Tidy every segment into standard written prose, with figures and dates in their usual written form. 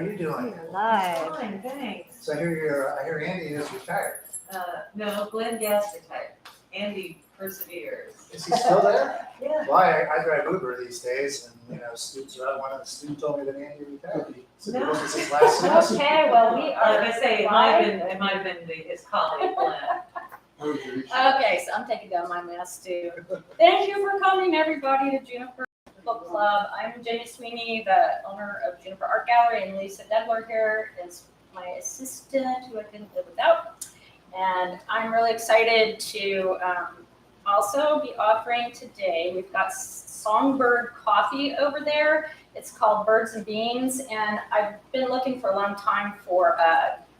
are you doing? Live. Fine, thanks. So I hear Andy is retired. No, Glenn Gass retired. Andy perseveres. Is he still there? Yeah. Well, I drive Uber these days, and students are one of the students told me that Andy retired. So No. this is his last semester. Okay, well, we are. Like I say, it might have been his colleague Glenn. Okay, so I'm taking down my mask too. Thank you for coming, everybody, to Juniper Book Club. I'm Jenny Sweeney, the owner of Juniper Art Gallery, and Lisa Dedler here is my assistant who I couldn't live without. And I'm really excited to also be offering today, we've got Songbird Coffee over there. It's called Birds and Beans, and I've been looking for a long time for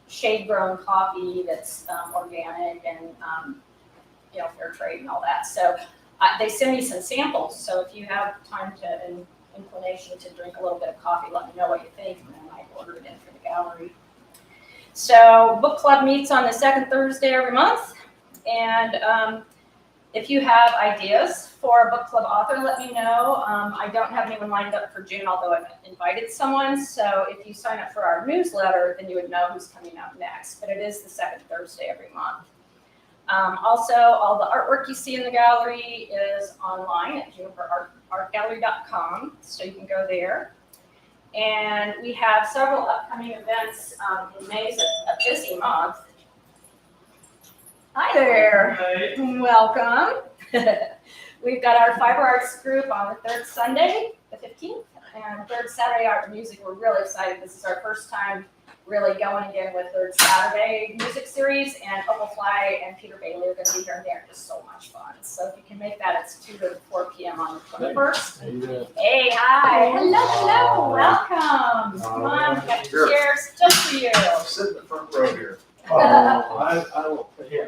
shade-grown coffee that's organic and fair trade and all that. So they send me some samples. So if you have time and inclination to drink a little bit of coffee, let me know what you think, and I might order it in for the gallery. So book club meets on the second Thursday every month, and if you have ideas for a book club author, let me know. I don't have anyone lined up for June, although I've invited someone. So if you sign up for our newsletter, then you would know who's coming out next. But it is the second Thursday every month. Also, all the artwork you see in the gallery is online at juniperartgallery.com, so you can go there. And we have several upcoming events. In May is a busy month. Hi there. Hi. Welcome. We've got our Fiber Arts group on the third Sunday, the 15th, and third Saturday Art and Music. We're really excited. This is our first time really going again with third Saturday music series, and Opal Fly and Peter Bailey are going to be here, and they're just so much fun. So if you can make that, it's 2 to 4 p.m. on the 21st. Hey, hi. Hello. Welcome. Come on, we've got chairs just for you. Sit in the front row here. I will. Yeah.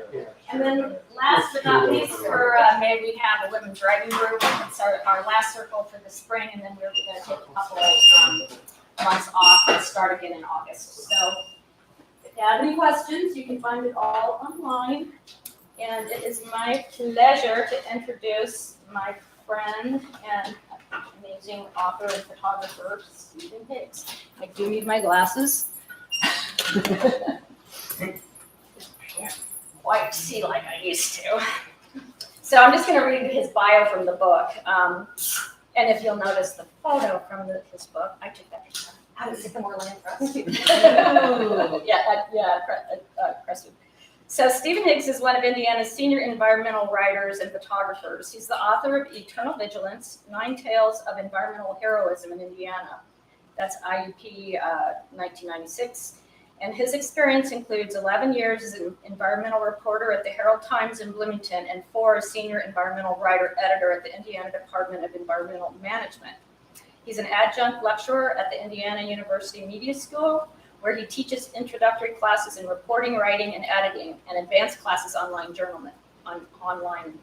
And then last but not least, for May, we have a women's writing group. It's our last circle for the spring, and then we're going to take a couple months off and start again in August. So if you have any questions, you can find it all online. And it is my pleasure to introduce my friend and amazing author and photographer, Steven Higgs. I do need my glasses. Quite see like I used to. So I'm just going to read his bio from the book. And if you'll notice the photo from his book, I took that picture. I was at the Moreland Trust. Crestwood. So Steven Higgs is one of Indiana's senior environmental writers and photographers. He's the author of Eternal Vigilance, 9 Tales of Environmental Heroism in Indiana. That's IUP 1996. And his experience includes 11 years as an environmental reporter at the Herald Times in Bloomington and 4 as senior environmental writer-editor at the Indiana Department of Environmental Management. He's an adjunct lecturer at the Indiana University Media School, where he teaches introductory classes in reporting, writing, and editing, and advanced classes on online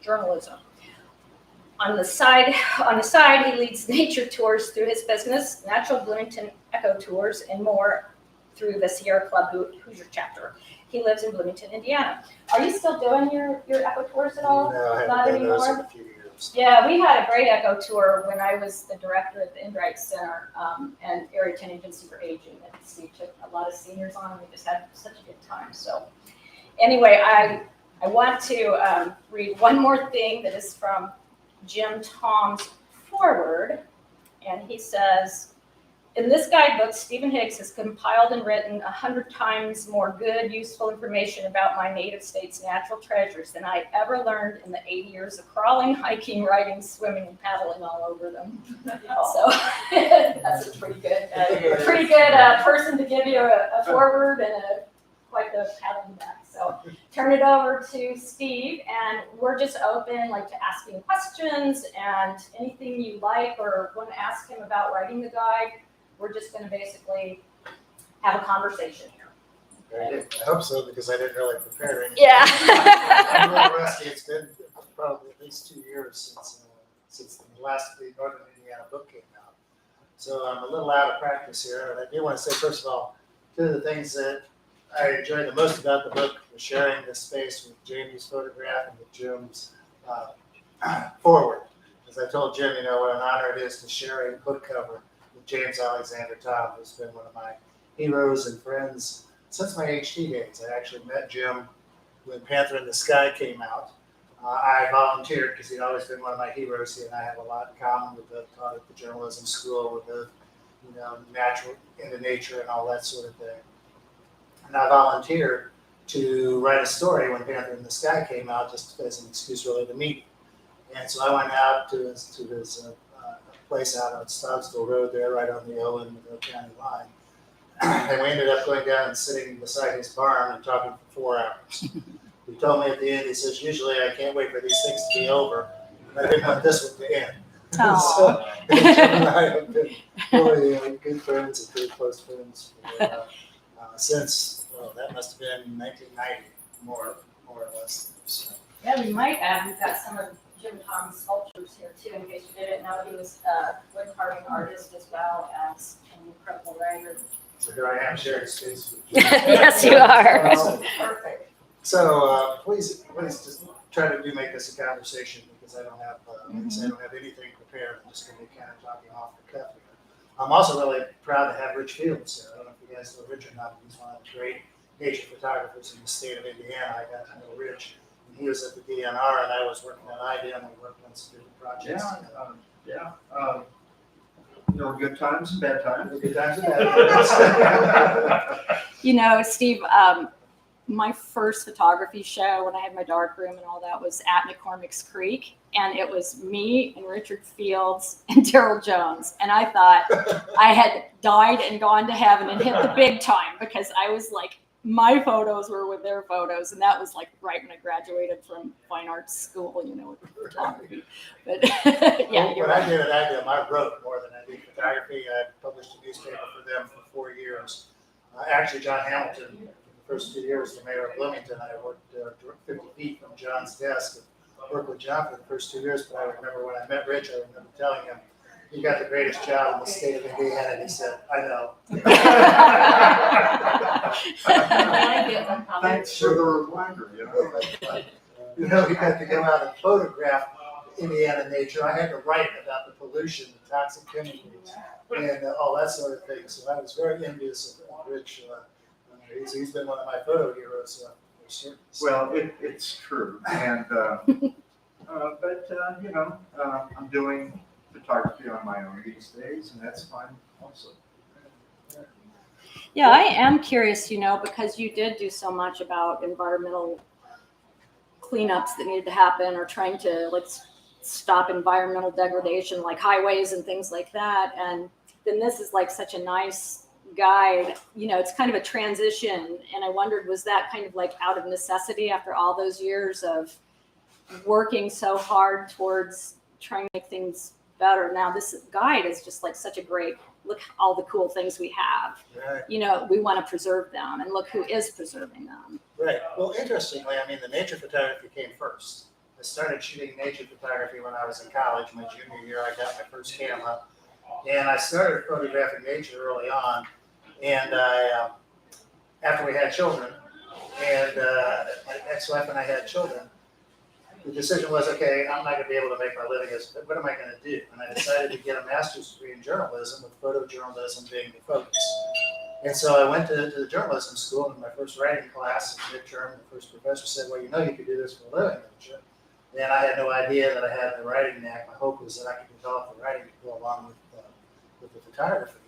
journalism. On the side, he leads nature tours through his business, Natural Bloomington Eco Tours, and more through the Sierra Club Hoosier chapter. He lives in Bloomington, Indiana. Are you still doing your eco tours at all? No, I haven't Not done anymore? those in a few years. Yeah, we had a great eco tour when I was the director at the Enright Center and Area 10 Agency for Aging. And Steve took a lot of seniors on, and we just had such a good time. So anyway, I want to read one more thing that is from Jim Thom's foreword. And he says, in this guidebook, Steven Higgs has compiled and written 100 times more good, useful information about my native state's natural treasures than I ever learned in the 80 years of crawling, hiking, riding, swimming, and paddling all over them. So that's a pretty good person to give you a foreword and quite the pat on the back. So turn it over to Steve, and we're just open to asking questions and anything you like or want to ask him about writing the guide. We're just going to basically have a conversation here. I hope so, because I didn't really prepare anything. Yeah. I'm a little rusty. It's been probably at least 2 years since the last Northern Indiana book came out. So I'm a little out of practice here. And I do want to say, first of all, 2 of the things that I enjoyed the most about the book was sharing this space with Jamie's photograph and with Jim's foreword. As I told Jim, what an honor it is to share a book cover with James Alexander Thom, who's been one of my heroes and friends since my HT days. I actually met Jim when Panther in the Sky came out. I volunteered because he'd always been one of my heroes. He and I have a lot in common with the journalism school, with the natural into nature and all that sort of thing. And I volunteered to write a story when Panther in the Sky came out, just as an excuse really to meet him. And so I went out to his place out on Stobsville Road there, right on the Owen County line. And we ended up going down and sitting beside his barn and talking for 4 hours. He told me at the end, he says, usually I can't wait for these things to be over. And I didn't want this one to end. So, Jim and I have been really good friends and good close friends since, well, that must have been 1990, more or less. So. Yeah, we might add, we've got some of Jim Thom's sculptures here too, in case you didn't know. He was a wood carving artist as well as an incredible writer. So here I am sharing space with you. Yes, you are. Perfect. So please just try to make this a conversation because I don't have, like I said, I don't have anything prepared. I'm just going to be kind of talking off the cuff here. I'm also really proud to have Rich Fields here. I don't know if you guys know Rich or not, but he's one of the great nature photographers in the state of Indiana. I got to know Rich. He was at the DNR and I was working at IDEM. We worked on some different projects. There were good times and bad times. Good times and bad times. You know, Steve, my first photography show when I had my dark room and all that was at McCormick's Creek. And it was me and Richard Fields and Daryl Jones. And I thought I had died and gone to heaven and hit the big time because I was like, my photos were with their photos, and that was like right when I graduated from fine arts school, you know, with photography. But yeah, Well, you're when right. I did at IDEM, I wrote more than I did photography. I published a newspaper for them for 4 years. Actually, John Hamilton, for the first 2 years, the mayor of Bloomington, I worked 50 feet from John's desk and worked with John for the first 2 years. But I remember when I met Rich, I remember telling him, "You got the greatest job in the state of Indiana." And he said, "I know." Thanks for the reminder, You know, he got to go out and photograph Indiana nature. I had to write about the pollution, the toxic chemicals, and all that sort of thing. So I was very envious of Rich. He's been one of my photo heroes for certain. Well, it's true, and I'm doing photography on my own these days, and that's fine also. Yeah, I am curious, you know, because you did do so much about environmental cleanups that needed to happen or trying to like stop environmental degradation like highways and things like that. And then this is like such a nice guide, you know, it's kind of a transition. And I wondered, was that kind of like out of necessity after all those years of working so hard towards trying to make things better? Now this guide is just like such a great, look all the cool things we have. Right. You know, we want to preserve them, and look who is preserving them. Right. Well, interestingly, I mean, the nature photography came first. I started shooting nature photography when I was in college. My junior year, I got my first camera, and I started photographing nature early on. And I, after we had children, and my ex-wife and I had children, the decision was, okay, I'm not going to be able to make my living as, what am I going to do? And I decided to get a master's degree in journalism, with photojournalism being the focus. And so I went to the journalism school in my first writing class, midterm. The first professor said, well, you know, you could do this for a living, don't you? And I had no idea that I had the writing knack. My hope was that I could develop the writing to go along with the photography.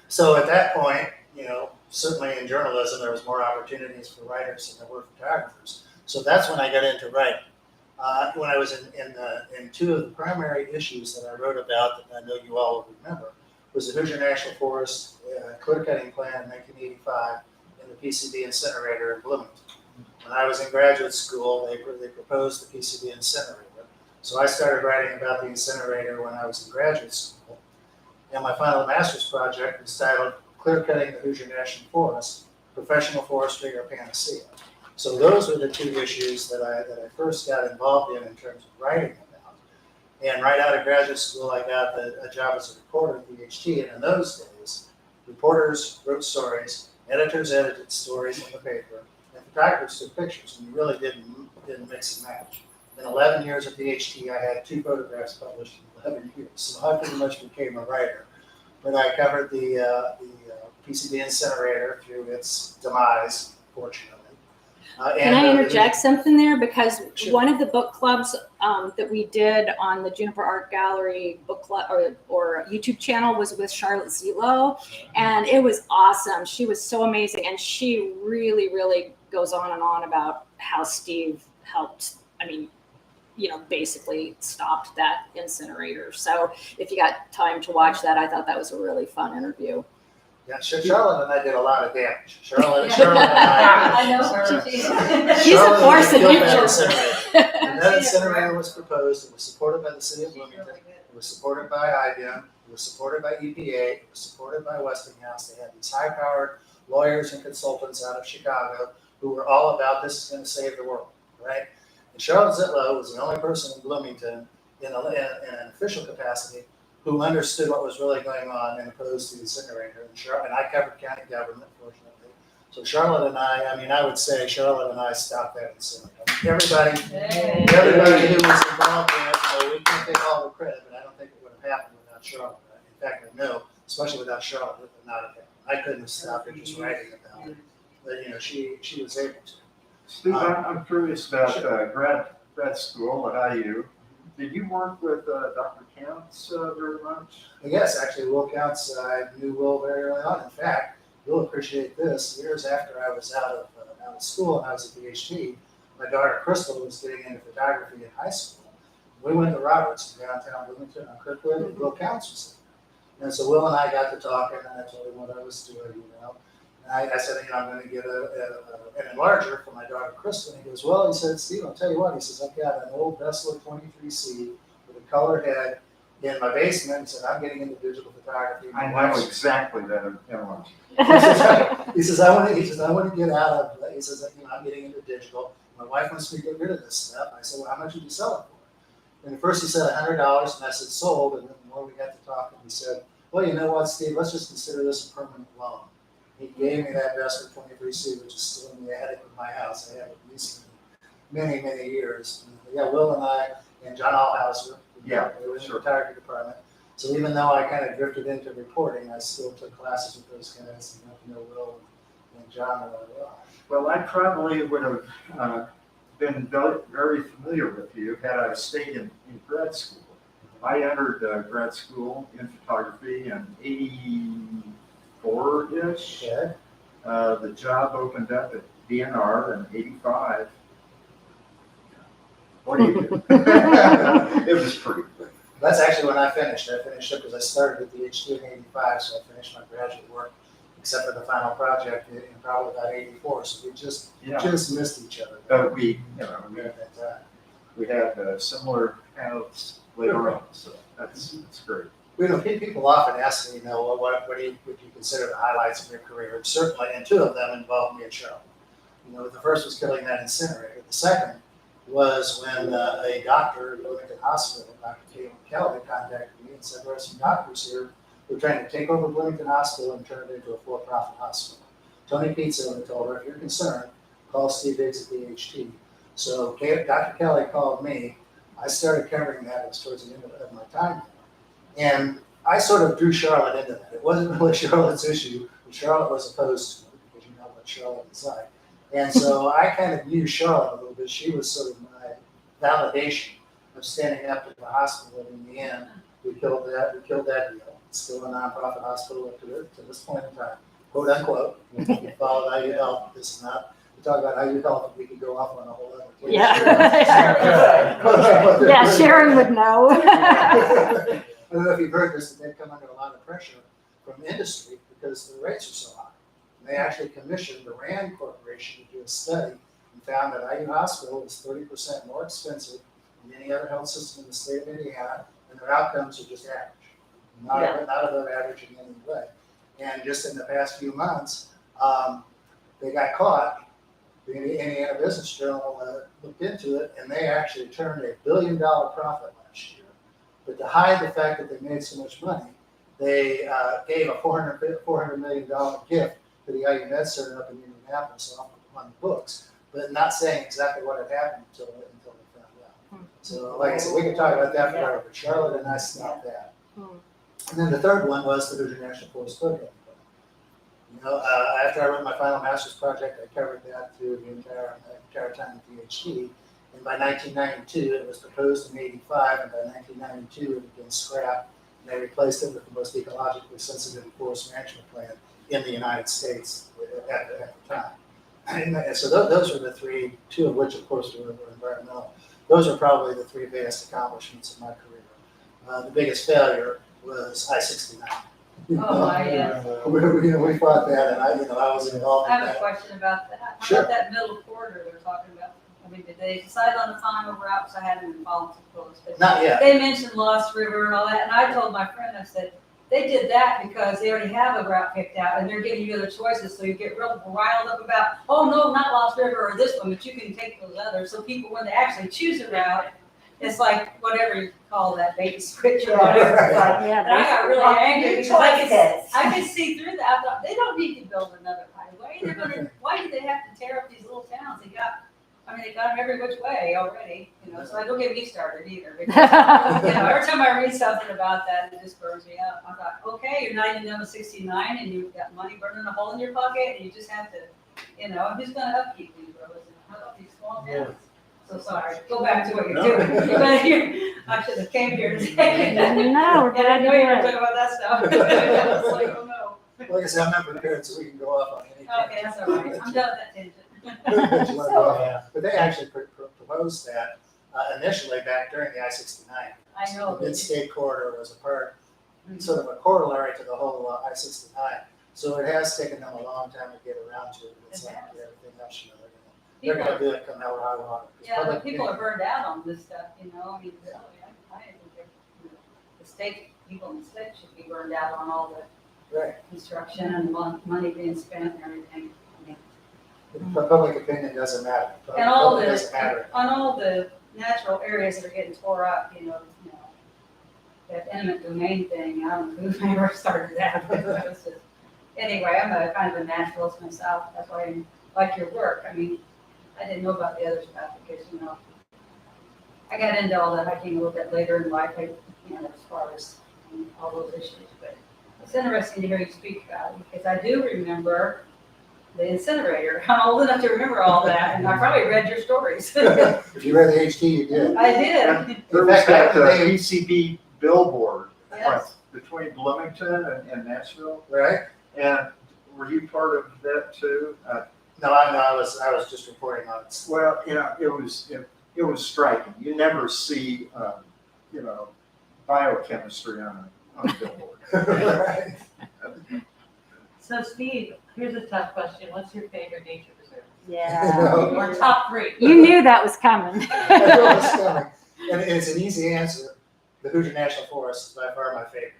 So at that point, you know, certainly in journalism, there was more opportunities for writers than there were photographers. So that's when I got into writing. When I was in two of the primary issues that I wrote about that I know you all will remember was the Hoosier National Forest clear cutting plan in 1985 and the PCB incinerator in Bloomington. When I was in graduate school, they proposed the PCB incinerator. So I started writing about the incinerator when I was in graduate school. And my final master's project was titled Clear Cutting the Hoosier National Forest, Professional Forestry or Panacea. So those were the two issues that I first got involved in terms of writing about. And right out of graduate school, I got a job as a reporter at the HT. And in those days, reporters wrote stories, editors edited stories in the paper, and photographers took pictures. And you really didn't mix and match. In 11 years at the HT, I had 2 photographs published in 11 years. So I pretty much became a writer. but I covered the PCB incinerator through its demise, fortunately. Can I interject something there? Because Sure. one of the book clubs that we did on the Juniper Art Gallery book club or YouTube channel was with Charlotte Zelo, and it was awesome. She was so amazing, and she really, really goes on and on about how Steve helped. I mean, basically stopped that incinerator. So if you got time to watch that, I thought that was a really fun interview. Yeah, Charlotte and I did a lot of damage. Charlotte and I. I know her. She's a force of nature. When that incinerator was proposed, it was supported by the city of Bloomington, it was supported by IBM, it was supported by EPA, it was supported by Westinghouse. They had these high-powered lawyers and consultants out of Chicago who were all about this is going to save the world, right? And Charlotte Zitlow was the only person in Bloomington in an official capacity who understood what was really going on and opposed to the incinerator. And I covered county government, fortunately. So Charlotte and I would say Charlotte and I stopped that incinerator. Everybody who was involved in it, we can't take all the credit, but I don't think it would have happened without Charlotte. In fact, I know, especially without Charlotte, it would not have happened. I couldn't have stopped it just writing about it. But she was able to. Steve, I'm curious about grad school at IU. Did you work with Dr. Counts very much? Yes, actually, Will Counts, I knew Will very early on. In fact, you'll appreciate this. Years after I was out of school and I was a PhD, my daughter Crystal was getting into photography in high school. We went to Roberts in downtown Bloomington on Kirkwood, and Will Counts was there. And so Will and I got to talking, and I told him what I was doing, And I said, I'm going to get an enlarger for my daughter Crystal. And he goes, well, he said, Steve, I'll tell you what. He says, I've got an old Vessel 23C with a color head in my basement. He said, I'm getting into digital photography. I know exactly that enlarger. He says, I want to get out of that. He says, I'm getting into digital. My wife wants me to get rid of this stuff. I said, well, how much would you sell it for? And at first he said $100, and I said, sold. And then the more we got to talking, he said, well, you know what, Steve, let's just consider this a permanent loan. He gave me that Vessel 23C, which is still in the attic of my house. I have it recently, many, many years. And Will and I and John Allhauser, we were in the photography department. So even though I kind of drifted into reporting, I still took classes with those guys and got to know Will and John really well. Well, I probably would have been very familiar with you had I stayed in grad school. I entered grad school in photography in '84-ish. Okay. The job opened up at DNR in '85. What do you do? It was pretty quick. That's actually when I finished. I finished up because I started at the PhD in '85, so I finished my graduate work, except for the final project in probably about '84. So we just missed each other. We at that time. We had similar paths later on, so that's great. People often ask me, what would you consider the highlights of your career? Certainly, and two of them involved me and Charlotte. The first was killing that incinerator. The second was when a doctor at Bloomington Hospital, Dr. Kelly, contacted me and said, there are some doctors here who are trying to take over Bloomington Hospital and turn it into a for-profit hospital. Tony Pizza told her, if you're concerned, call Steve Higgs at PhD. So Dr. Kelly called me. I started covering that. It was towards the end of my time. And I sort of drew Charlotte into that. It wasn't really Charlotte's issue, but Charlotte was opposed to it because you know what Charlotte is like. And so I kind of knew Charlotte a little bit. She was sort of my validation of standing up at the hospital. And in the end, we killed that deal. It's still a nonprofit hospital up to this point in time, quote unquote. If you follow IU Health, this and that. We talk about IU Health, we could go off on a whole other place. Yeah, Sharon would know. I don't know if you've heard this, but they've come under a lot of pressure from industry because the rates are so high. And they actually commissioned the RAND Corporation to do a study and found that IU Hospital is 30% more expensive than any other health system in the state of Indiana, and their outcomes are just average. Not above average in any way. And just in the past few months, they got caught. The Indiana Business Journal looked into it, and they actually turned $1 billion profit last year. But to hide the fact that they made so much money, they gave a $400 million gift to the IU Med Center up in Indianapolis on the books, but not saying exactly what had happened until they found out. So, like I said, we can talk about that forever. But Charlotte and I stopped that. And then the third one was the Hoosier National Forest Program. After I wrote my final master's project, I covered that through the entire time of PhD. And by 1992, it was proposed in '85, and by 1992, it had been scrapped, and they replaced it with the most ecologically sensitive forest management plan in the United States at the time. And so those are the three, two of which, of course, were environmental. Those are probably the three biggest accomplishments in my career. The biggest failure was I-69. Oh, yes. We fought that, and I was involved I in have a that. question about that. How Sure. about that middle corridor they're talking about? I mean, did they decide on the final route? Because I hadn't been following too close. But Not yet. they mentioned Lost River and all that, and I told my friend, I said, they did that because they already have a route picked out, and they're giving you other choices, so you get real riled up about, oh, no, not Lost River or this one, but you can take those others. So people, when they actually choose a route, it's like whatever you call that, bait and switch or whatever. It's like, and I got really angry because I could see through that. I thought, they don't need to build another highway. Why do they have to tear up these little towns? They got them every which way already, so don't get me started either. Because, every time I read something about that, it just burns me up. I thought, okay, you're not even done with 69 and you've got money burning a hole in your pocket and you just have to, who's going to upkeep these roads? And how about these small towns? So sorry, go back to what you're doing. But I should have came here today. No, we're glad I know to you were do it. talking about that stuff. I was like, oh no. Like I said, I'm not prepared, so we can go off on any. Okay, that's all right. I'm done with that tangent. But they actually proposed that initially back during the I-69. I know. The mid-state corridor was a part, sort of a corollary to the whole I-69. So it has taken them a long time to get around to it. It's like everything else, they're going to do it come hell or high water. Yeah, but people are burned out on this stuff, I mean, really, I think the state, people in the state should be burned out on all the Right. construction and money being spent and everything. But public opinion doesn't matter. And all Public doesn't matter. on all the natural areas that are getting tore up, that eminent domain thing, I don't know who ever started that. But it was just, anyway, I'm a kind of a naturalist myself, that's why I like your work. I mean, I didn't know about the other stuff because, I got into all that hiking a little bit later in life, as far as all those issues. But it's interesting to hear you speak about it because I do remember the incinerator. I'm old enough to remember all that, and I probably read your stories. If you read the HT, you did. I did. There was that PCB billboard Yes. between Bloomington and Nashville, Right? and were you part of that too? No, I was just reporting on it. Well, it was striking. You never see, biochemistry on a billboard. Right. So Steve, here's a tough question. What's your favorite nature reserve? Yeah. Or top three? You knew that was coming. I know it's coming. And it's an easy answer. The Hoosier National Forest is by far my favorite.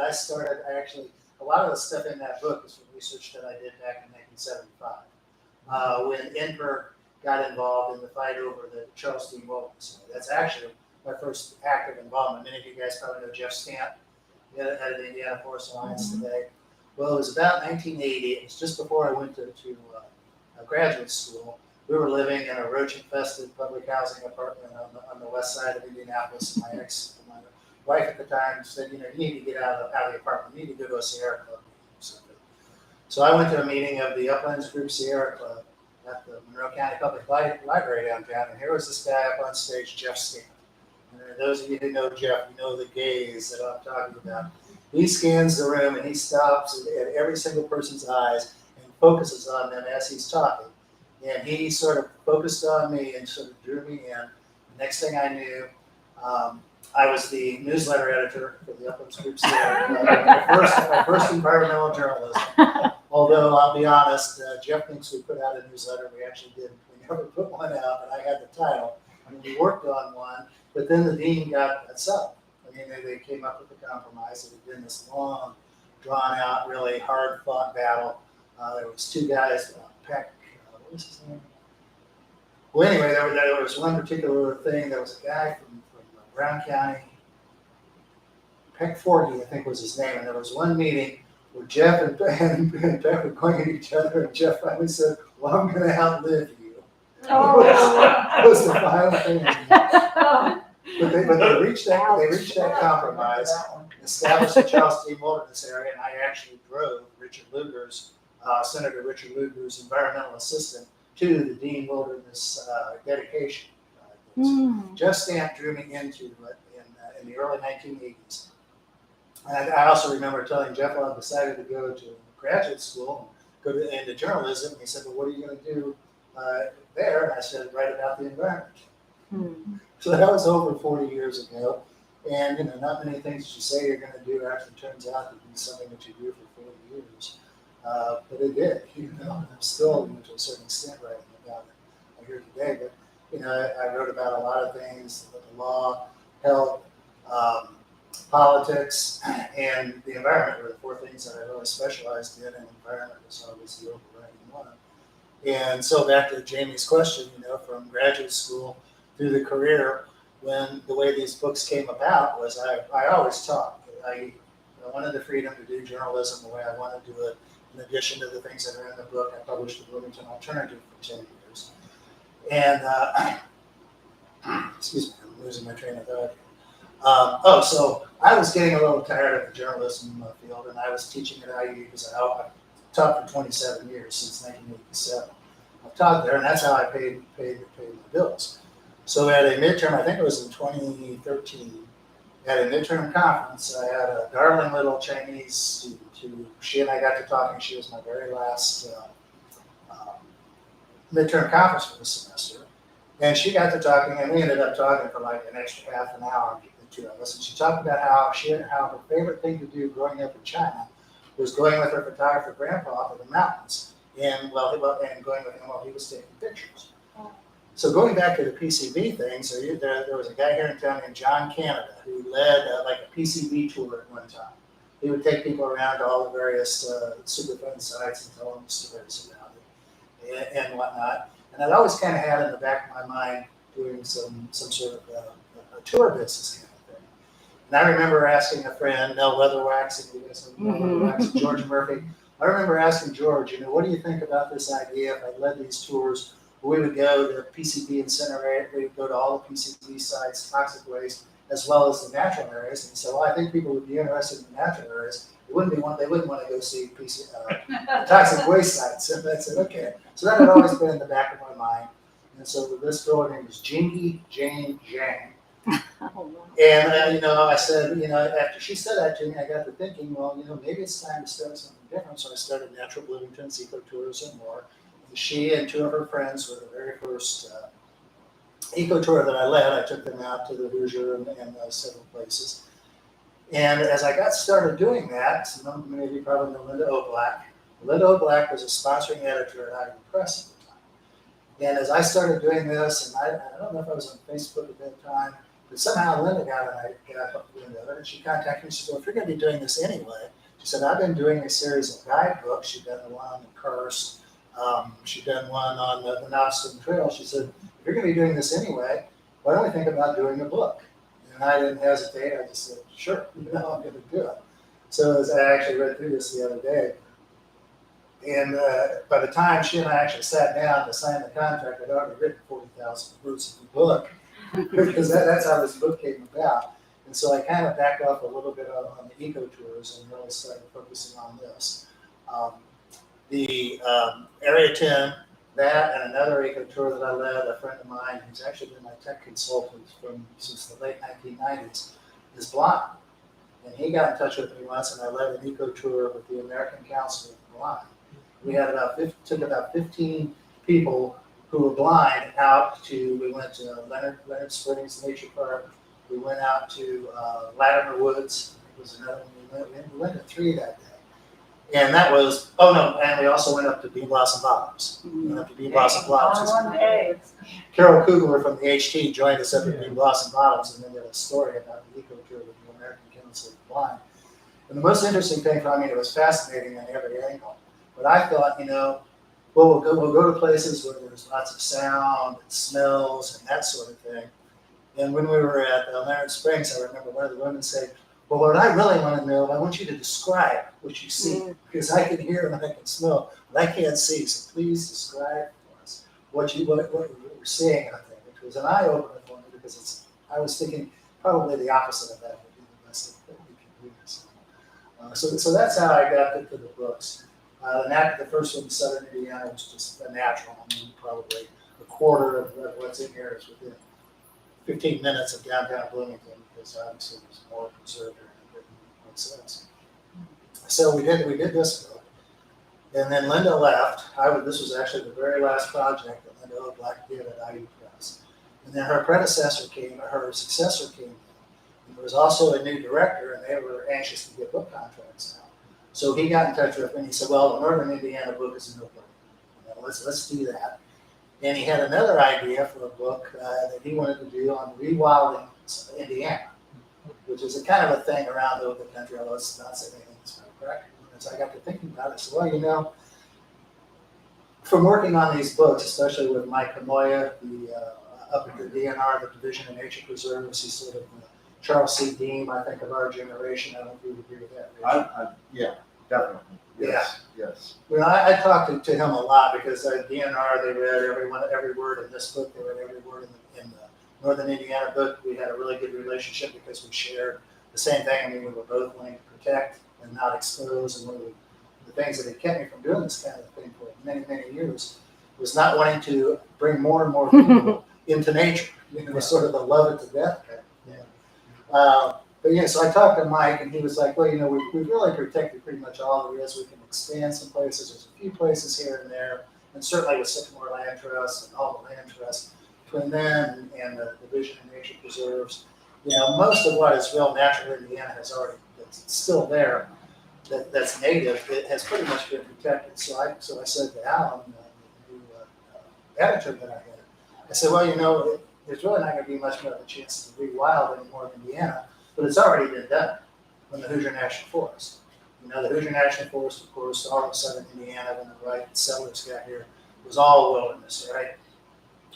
I started a lot of the stuff in that book is from research that I did back in 1975. When NPER got involved in the fight over the Charles D. Wolf facility. That's actually my first active involvement. Many of you guys probably know Jeff Stamp, head of the Indiana Forest Alliance today. Well, it was about 1980. It was just before I went to graduate school. We were living in a roach-infested public housing apartment on the west side of Indianapolis. My wife at the time said, you need to get out of the apartment. You need to go to a Sierra Club meeting or something. So I went to a meeting of the Uplands Group Sierra Club at the Monroe County Public Library downtown, and here was this guy up on stage, Jeff Stamp. And those of you who know Jeff, you know the gaze that I'm talking about. He scans the room and he stops at every single person's eyes and focuses on them as he's talking. And he sort of focused on me and sort of drew me in. The next thing I knew, I was the newsletter editor for the Uplands Group Sierra Club, my first environmental journalism. Although I'll be honest, Jeff thinks we put out a newsletter. We actually didn't. We never put one out, but I had the title. We worked on one, but then the dean got itself. They came up with a compromise. It had been this long, drawn-out, really hard-fought battle. There was two guys, Peck, what was his name? Well, anyway, there was one particular thing. There was a guy from Brown County, Peck Forgy, I think was his name, and there was one meeting where Jeff and Peck were going at each other, and Jeff finally said, well, I'm going to outlive you. Oh, That was the final thing. But they reached that compromise. established the Charles D. Wilderness Area, and I actually drove Senator Richard Lugar's environmental assistant to the Dean Wilderness dedication. Jeff Stamp drew me into it in the early 1980s. And I also remember telling Jeff I decided to go to graduate school, into journalism. And he said, well, what are you going to do there? And I said, write about the environment. So that was over 40 years ago. And, not many things you say you're going to do actually turns out to be something that you do for 40 years. But it did, I'm still, to a certain extent, writing about it here today. But, I wrote about a lot of things, the law, health, politics, and the environment were the four things that I really specialized in, and environment was always the overriding one. And so back to Jamie's question, from graduate school through the career, when the way these books came about was I always taught. I wanted the freedom to do journalism the way I wanted to do it. In addition to the things that are in the book, I published the Bloomington Alternative for 10 years. And, excuse me, I'm losing my train of thought. So I was getting a little tired of the journalism field, and I was teaching at IU because I taught for 27 years, since 1987. I've taught there, and that's how I paid my bills. So at a midterm, I think it was in 2013, at a midterm conference, I had a darling little Chinese student who, she and I got to talking. She was my very last midterm conference for the semester. And she got to talking, and we ended up talking for like an extra half an hour, the two of us. And she talked about how her favorite thing to do growing up in China was going with her photographer grandpa to the mountains, and going with him while he was taking pictures. So going back to the PCB thing, so there was a guy here in town named John Canada who led like a PCB tour at one time. He would take people around to all the various Superfund sites and tell them stories about it and whatnot. And I'd always kind of had in the back of my mind doing some sort of a tour business kind of thing. And I remember asking a friend, Nell Weatherwax, George Murphy. I remember asking George, what do you think about this idea if I led these tours? We would go to PCB incinerator, we would go to all the PCB sites, toxic waste, as well as the natural areas. And so I think people would be interested in the natural areas. They wouldn't want to go see toxic waste sites. And I said, okay. So that had always been in the back of my mind. And so this girl, her name was Jingy Jane Jang. And, I said, after she said that to me, I got to thinking, well, maybe it's time to start something different. So I started Natural Bloomington's Eco Tours and more. She and two of her friends were the very first eco tour that I led. I took them out to the Hoosier and several places. And as I got started doing that, some maybe probably know Linda O'Black. Linda O'Black was a sponsoring editor at Higg Press at the time. And as I started doing this, and I don't know if I was on Facebook at that time, but somehow Linda got hooked into it, and she contacted me. She said, well, if you're going to be doing this anyway, she said, I've been doing a series of guidebooks. She'd done the one on the Karst. She'd done one on the Knobston Trail. She said, if you're going to be doing this anyway, why don't we think about doing a book? And I didn't hesitate. I just said, sure, I'm going to do it. So as I actually read through this the other day, and by the time she and I actually sat down to sign the contract, I'd already written 40,000 words of the book, because that's how this book came about. And so I kind of backed off a little bit on the eco tours and really started focusing on this. The Area 10, that and another eco tour that I led, a friend of mine who's actually been my tech consultant since the late 1990s, is blind. And he got in touch with me once, and I led an eco tour with the American Council of the Blind. We had took about 15 people who were blind we went to Leonard Springs Nature Park. We went out to Latimer Woods. It was another one. We went to 3 that day. And that was, and we also went up to Bee Blossom Bottoms. We went up to Bee Blossom Bottoms. Carol Kugler from the HT joined us up at Bee Blossom Bottoms, and then did a story about the eco tour with the American Council of the Blind. And the most interesting thing for me, it was fascinating on every angle. But I thought, we'll go to places where there's lots of sound and smells and that sort of thing. And when we were at Leonard Springs, I remember one of the women saying, well, what I really want to know, I want you to describe what you see, because I can hear and I can smell, but I can't see. So please describe for us what we're seeing out there. Which was an eye-opener for me, because I was thinking probably the opposite of that would be the best thing that we can do. So that's how I got into the books. The first one, Southern Indiana, was just a natural. I mean, probably a quarter of what's in here is within 15 minutes of downtown Bloomington, because obviously there's more preserved there than it says. So we did this book. And then Linda left. This was actually the very last project that Linda O'Black did at IU Press. And then her successor came in. And there was also a new director, and they were anxious to get book contracts now. So he got in touch with me, and he said, well, the Northern Indiana book is a no-brainer. Let's do that. And he had another idea for a book that he wanted to do on rewilding Indiana, which is a kind of a thing around the country, although it's not saying anything that's kind of practical. And so I got to thinking about it. I said, well, from working on these books, especially with Mike Kamoya, up at the DNR, the Division of Nature Preserves, he's sort of Charles C. Dean, I think, of our generation. I don't know if you would agree with that, Rich. Yeah, definitely. Yes, yes. Well, I talked to him a lot because at DNR, they read every word in this book. They read every word in the Northern Indiana book. We had a really good relationship because we shared the same thing. I mean, we were both wanting to protect and not expose. And one of the things that had kept me from doing this kind of thing for many, many years was not wanting to bring more and more people into nature. It was sort of the love it to death kind of thing. But yeah, so I talked to Mike, and he was like, well, we've really protected pretty much all there is. We can expand some places. There's a few places here and there, and certainly with Sycamore Land Trust and all the land trusts between them and the Division of Nature Preserves, most of what is real natural Indiana has already, that's still there, that's native, it has pretty much been protected. So I said to Alan, the new editor that I had, I said, well, there's really not going to be much more of a chance to rewild anymore in Indiana, but it's already been done in the Hoosier National Forest. The Hoosier National Forest, of course, all of southern Indiana, when the white settlers got here, was all wilderness, right?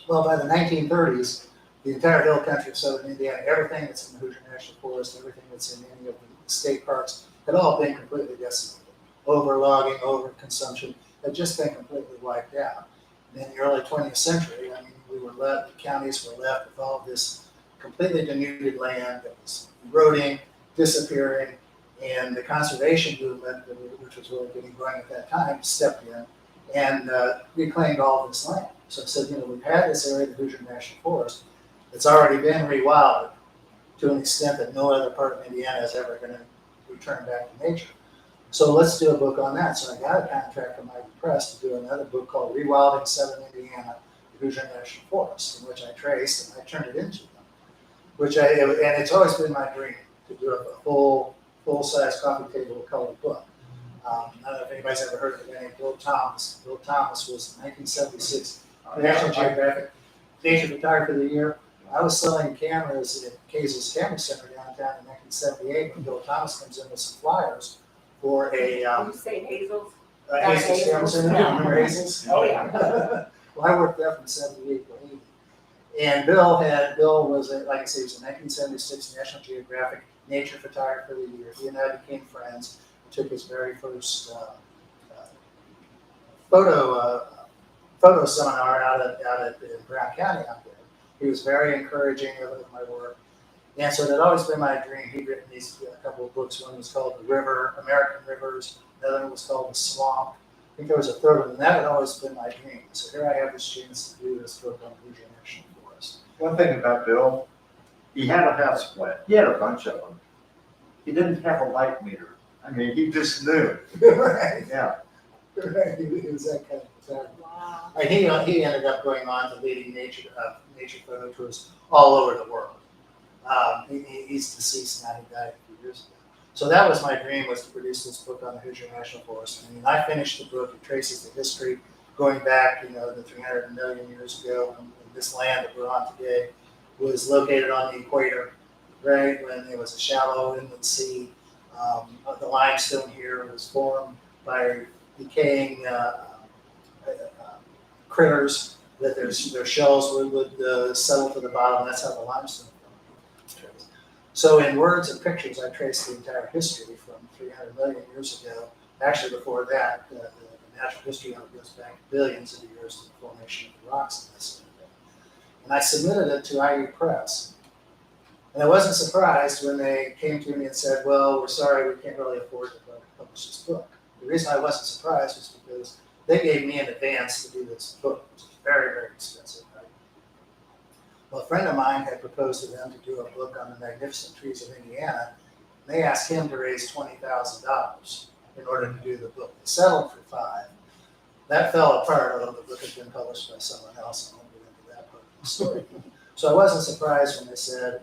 Well, by the 1930s, the entire hill country of southern Indiana, everything that's in the Hoosier National Forest, everything that's in any of the state parks, had all been completely decimated. Overlogging, overconsumption, had just been completely wiped out. And in the early 20th century, the counties were left with all of this completely denuded land that was eroding, disappearing, and the conservation movement, which was really getting going at that time, stepped in and reclaimed all of this land. So I said, we've had this area, the Hoosier National Forest, that's already been rewilded to an extent that no other part of Indiana is ever going to return back to nature. So let's do a book on that. So I got a contract from IU Press to do another book called Rewilding Southern Indiana, the Hoosier National Forest, in which I traced and I turned it into them. And it's always been my dream to do a full-size coffee table colored book. I don't know if anybody's ever heard of the name Bill Thomas. Bill Thomas was 1976 National Geographic Nature Photographer of the Year. I was selling cameras at Kazel's Camera Center downtown in 1978 when Bill Thomas comes in with some flyers for a You say Hazel's? Hazel's Camera Center. Remember Hazel's? Oh, yeah. Well, I worked there from 78 to 80. And Bill was, like I say, he was a 1976 National Geographic Nature Photographer of the Year. He and I became friends. We took his very first photo seminar out at Brown County out there. He was very encouraging of my work. And so it had always been my dream. He'd written these a couple of books. One was called The River, American Rivers. Another one was called The Swamp. I think there was a third one, and that had always been my dream. So here I have this chance to do this book on the Hoosier National Forest. One thing about Bill, he had a house split. He had a bunch of them. He didn't have a light meter. I mean, he just knew. Right. Yeah. Right. He was that kind of photographer. Wow. And he ended up going on to leading nature photo tours all over the world. He's deceased now. He died a few years ago. So that was my dream, was to produce this book on the Hoosier National Forest. I mean, I finished the book. It traces the history going back, the 300 million years ago. And this land that we're on today was located on the equator, right, when it was a shallow inland sea. The limestone here was formed by decaying critters that their shells would settle to the bottom. That's how the limestone formed. So in words and pictures, I traced the entire history from 300 million years ago. Actually, before that, the natural history of it goes back billions of years to the formation of the rocks in this area. And I submitted it to IU Press. And I wasn't surprised when they came to me and said, well, we're sorry, we can't really afford to publish this book. The reason I wasn't surprised was because they gave me an advance to do this book, which is very, very expensive. Right? Well, a friend of mine had proposed to them to do a book on the magnificent trees of Indiana. And they asked him to raise $20,000 in order to do the book. They settled for $5,000. That fell apart, although the book had been published by someone else. I won't get into that part of the story. So I wasn't surprised when they said,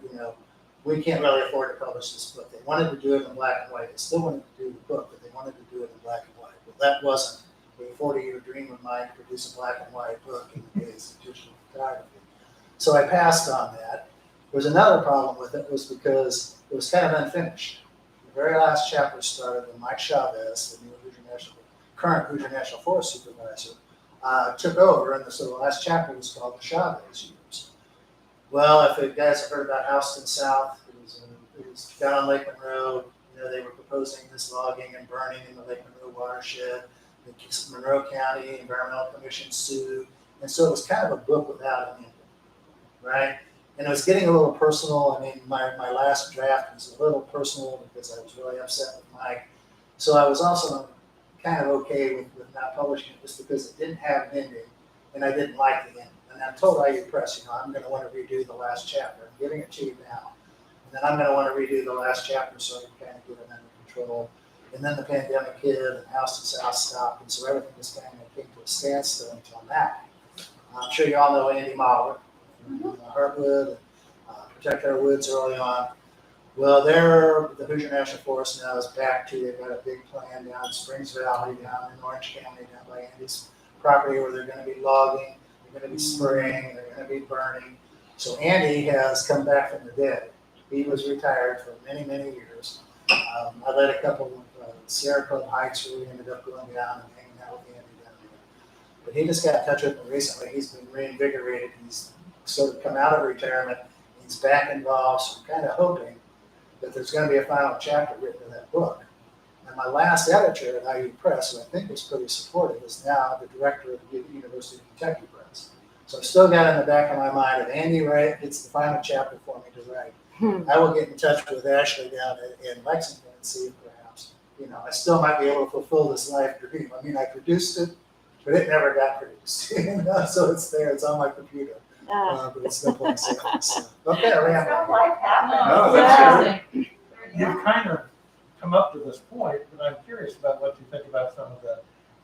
we can't really afford to publish this book. They wanted to do it in black and white. They still wanted to do the book, but they wanted to do it in black and white. Well, that wasn't a 40-year dream of mine to produce a black and white book in the days of digital photography. So I passed on that. There was another problem with it, was because it was kind of unfinished. The very last chapter started when Mike Chavez, the new current Hoosier National Forest Supervisor, took over, and so the last chapter was called the Chavez Years. Well, if you guys have heard about Houston South, it was down on Lake Monroe. They were proposing this logging and burning in the Lake Monroe watershed. The Monroe County Environmental Commission sued, and so it was kind of a book without an ending, right? And it was getting a little personal. I mean, my last draft was a little personal because I was really upset with Mike. So I was also kind of okay with not publishing it just because it didn't have an ending, and I didn't like the ending. And I told IU Press, I'm going to want to redo the last chapter. I'm giving it to you now. And then I'm going to want to redo the last chapter so I can kind of get it under control. And then the pandemic hit, and Houston South stopped, and so everything just kind of came to a standstill until now. I'm sure you all know Andy Mahler, Heartwood, Protect Our Woods early on. Well, the Hoosier National Forest now is back to, they've got a big plan down in Springs Valley, down in Orange County, down by Andy's property, where they're going to be logging, they're going to be spraying, they're going to be burning. So Andy has come back from the dead. He was retired for many, many years. I led a couple of Sierra Club hikes where we ended up going down and hanging out with Andy down there. But he just got in touch with me recently. He's been reinvigorated. He's sort of come out of retirement. He's back involved, so I'm kind of hoping that there's going to be a final chapter written in that book. And my last editor at IU Press, who I think was pretty supportive, is now the director of the University of Kentucky Press. So I've still got in the back of my mind, if Andy gets the final chapter for me to write, I will get in touch with Ashley down in Lexington and see if perhaps, I still might be able to fulfill this life dream. I mean, I produced it, but it never got produced. So it's there, it's on my computer. But it's still playing seconds. So. Okay, I ran. Sounds like happening. No, Yeah. You've kind of come up to this point, but I'm curious about what you think about some of the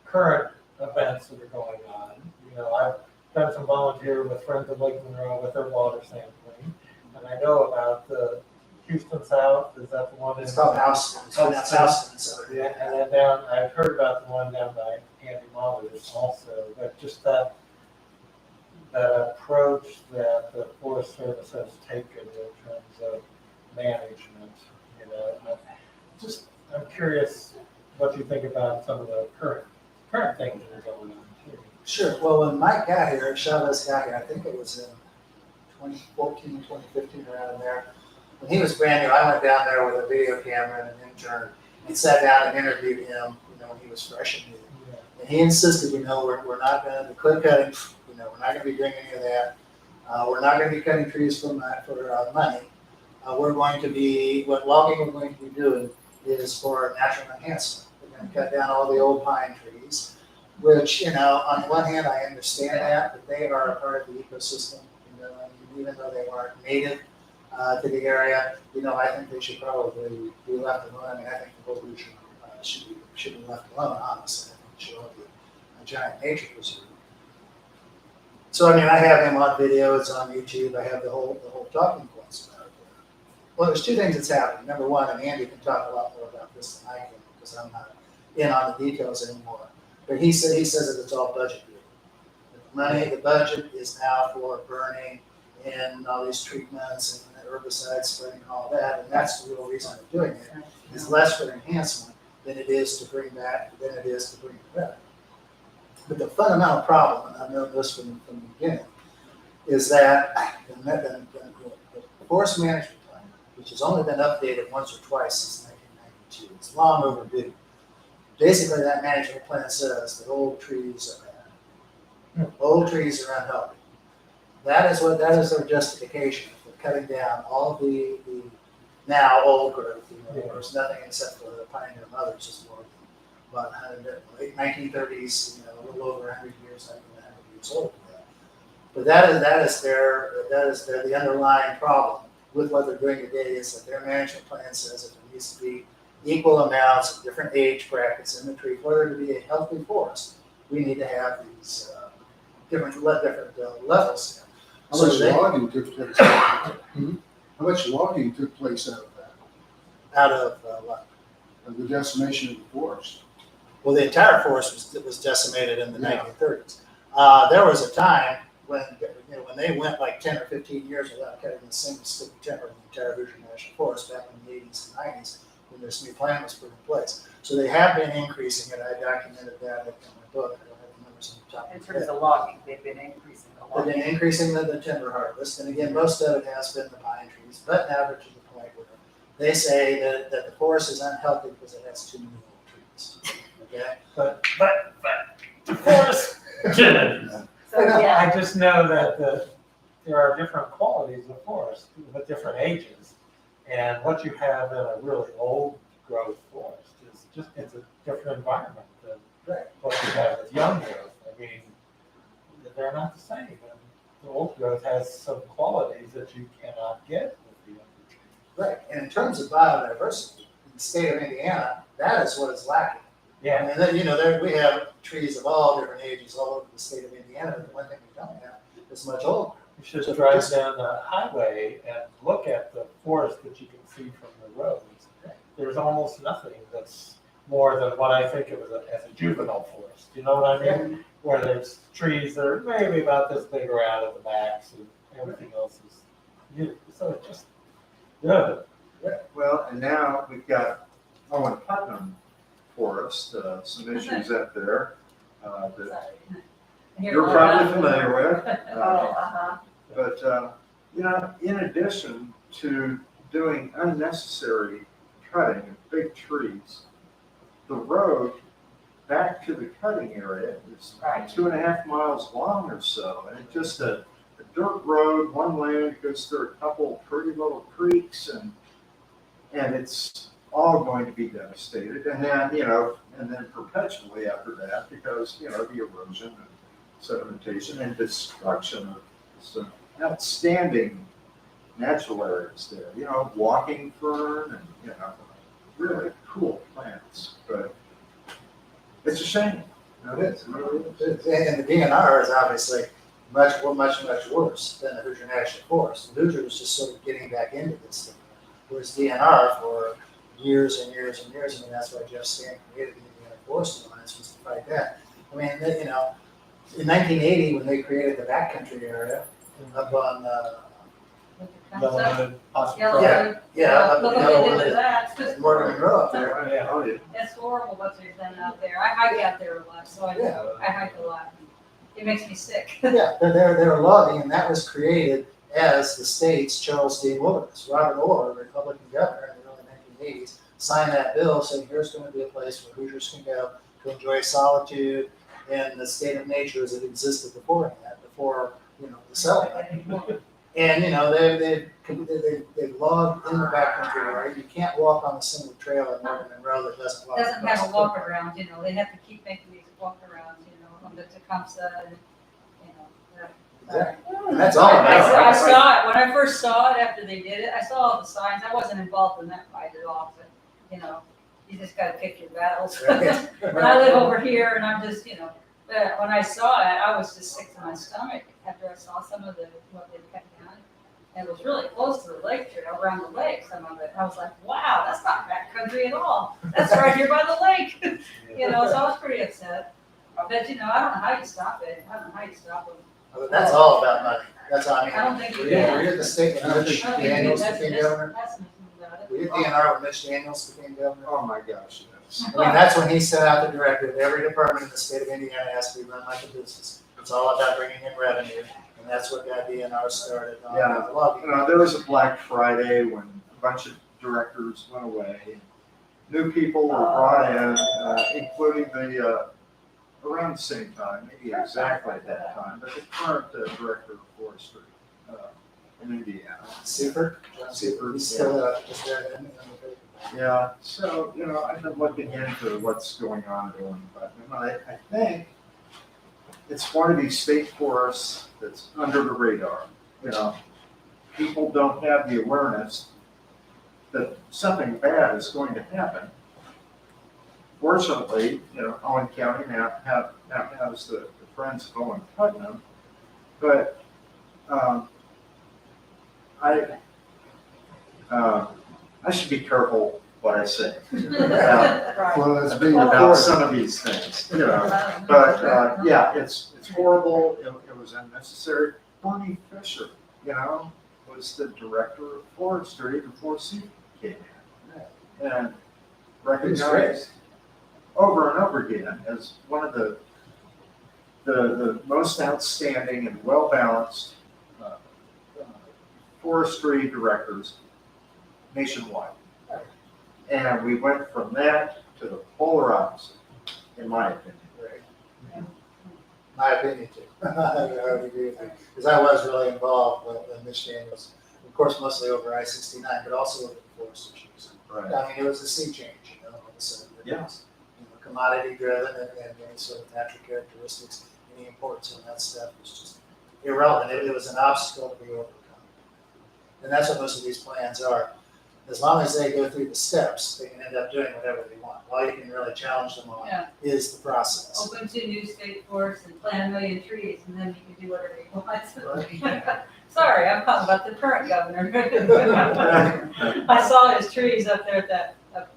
current events that are going on. I've done some volunteer with Friends of Lake Monroe with their water sampling, and I know about the Houston South. Is that the one? It's called Houston. It's called Houston. So. Yeah, and then down, I've heard about the one down by Andy Mahler's also, but just that approach that the Forest Service has taken in terms of management. I'm curious what you think about some of the current things that are going on too. Sure. Well, when Mike got here, Chavez got here, I think it was in 2014, 2015, around there. When he was brand new, I went down there with a video camera and an intern and sat down and interviewed him, when he was fresh and new. Yeah. And he insisted, we're not going to clear cutting, we're not going to be doing any of that. We're not going to be cutting trees for money. We're going to be, what logging we're going to be doing is for natural enhancement. We're going to cut down all the old pine trees, which, on one hand, I understand that, but they are a part of the ecosystem. Even though they weren't native to the area, I think they should probably be left alone. I mean, I think the whole region should be left alone, honestly. I think it should all be a giant nature preserve. So, I have him on video, it's on YouTube, I have the whole talking points about it. Well, there's two things that's happening. Number one, and Andy can talk a lot more about this than I can because I'm not in on the details anymore. But he says that it's all budget driven. The budget is now for burning and all these treatments and herbicide spraying and all that, and that's the real reason I'm doing it. It's less for enhancement than it is to bring back, back. But the fundamental problem, and I've known this from the beginning, is that the forest management plan, which has only been updated once or twice since 1992, it's long overdue. Basically, that management plan says that old trees are bad. Old trees are unhealthy. That is their justification for cutting down all the now old growth, there's nothing except for the pioneer mothers, just more than about 100, late 1930s, a little over 100 years, not even 100 years old. But that is the underlying problem with what they're doing today is that their management plan says that there needs to be equal amounts of different age brackets in the tree for there to be a healthy forest. We need to have these different levels. How So much they- logging took place? How much logging took place out of that, Out of what? of the decimation of the forest? Well, the entire forest was decimated in the Yeah. 1930s. There was a time when they went like 10 or 15 years without cutting a single stick of timber in the entire Hoosier National Forest back in the 80s and 90s when this new plan was put in place. So they have been increasing it. I documented that in my book. I don't have the numbers on the top In of my terms head. of logging, they've been increasing the They've logging. been increasing the timber harvest, and again, most of it has been the pine trees, but now they're to the point where they say that the forest is unhealthy because it has too many old trees. Okay? But the forest. So, yeah, I just know that there are different qualities of forest with different ages. And what you have in a really old growth forest is just, it's a different environment than Right. what you have with young growth. I mean, they're not the same. And the old growth has some qualities that you cannot get with the younger trees. Right, and in terms of biodiversity, in the state of Indiana, that is what is lacking. Yeah, And then, we have trees of all different ages all over the state of Indiana, but the one thing we don't have is much old. you should drive down the highway and look at the forest that you can see from the roads. There's almost nothing that's more than what I think of as a juvenile forest. You know what I mean? Where there's trees that are maybe about this big around at the backs and everything else is new. So it's just good. Well, and now we've got Owen Putnam Forest, some issues up there that you're probably familiar with. oh, But, in addition to doing unnecessary cutting of big trees, the road back to the cutting area is Right. 2.5 miles long or so. And it's just a dirt road, one lane, goes through a couple pretty little creeks and it's all going to be devastated. And then, perpetually after that, because, the erosion and sedimentation and destruction of some outstanding natural areas there, walking fern and, really cool plants. But it's a shame. It is. And the DNR is obviously much worse than the Hoosier National Forest. The Hoosier was just sort of getting back into this thing, whereas DNR for years and years and years. I mean, that's why Jeff Stan created the Indiana Forest Alliance, was to fight that. I mean, in 1980 when they created the backcountry area up on Yellowwood, possibly. Yellow Yeah, Road. yeah, up Look in what they did Yellowwood. to that. It's just Morgan horrible. Monroe up there. Yeah. Oh, yeah. It's horrible what they've done out there. I hike out there a lot, so Yeah. I hike a lot. It makes me sick. Yeah, they're logging, and that was created as the state's Charles D. Wilderness. Robert Orr, Republican governor in the early 1980s, signed that bill saying here's going to be a place where Hoosiers can go to enjoy solitude and the state of nature as it existed before the settlement. And they've logged in the backcountry area. You can't walk on a single trail in Morgan Monroe that doesn't walk. Doesn't across have a the walk around, they have to keep making these walk arounds, on the Tecumseh and, Exactly. And that's all about I it. saw it, when I first saw it after they did it, I saw all the signs, I wasn't involved in that fight at all, but, you just gotta pick your battles. And I live over here and I'm just, but when I saw it, I was just sick to my stomach after I saw some of what they cut down. And it was really close to the lake trail, around the lake, some of it. I was like, wow, that's not backcountry at all. That's right here by the lake. So I was pretty upset. But, I don't know how you stop it. I don't know how you stop them. But that's all about money. That's all, I don't think you were can. you at the state when Mitch I don't think you Daniels can. became governor? That's nothing about it. Were you at DNR when Mitch Daniels became governor? Oh, my gosh, yes. I mean, that's when he set out the directive, every department in the state of Indiana has to be run like a business. It's all about bringing in revenue, and that's what got DNR started on Yeah. the logging. There was a Black Friday when a bunch of directors went away. New people were brought in, including around the same time, maybe exactly at that time, but the current director of forestry. in Indiana. Super. Super, He's still, just there then. Yeah, so, I've been looking into what's going on doing, but I think it's one of these state forests that's under the radar. People don't have the awareness that something bad is going to happen. Fortunately, Owen County now has the Friends of Owen Putnam, but I should be careful what I say Right. Well, it's being about some of these things, But yeah, it's horrible. It was unnecessary. Bonnie Fisher, was the director of forestry before Steve came in, and recognized over and over again as one of the most outstanding and well balanced forestry directors nationwide. And we went from that to the polar opposite, in my opinion. My opinion too. I would agree with you. Because I was really involved when Mitch Daniels, of course, mostly over I-69, but also over the forest issues. Right. I mean, it was a sea change, all of a sudden. It Yeah. was, commodity driven and any sort of natural characteristics, any importance on that stuff was just irrelevant. It was an obstacle to be overcome. And that's what most of these plans are. As long as they go through the steps, they can end up doing whatever they want. All you can really challenge them on Yeah. is the process. Open to new state forests and plant 1 million trees, and then you can do whatever you want. Sorry, I'm talking about the current governor. I saw his trees up there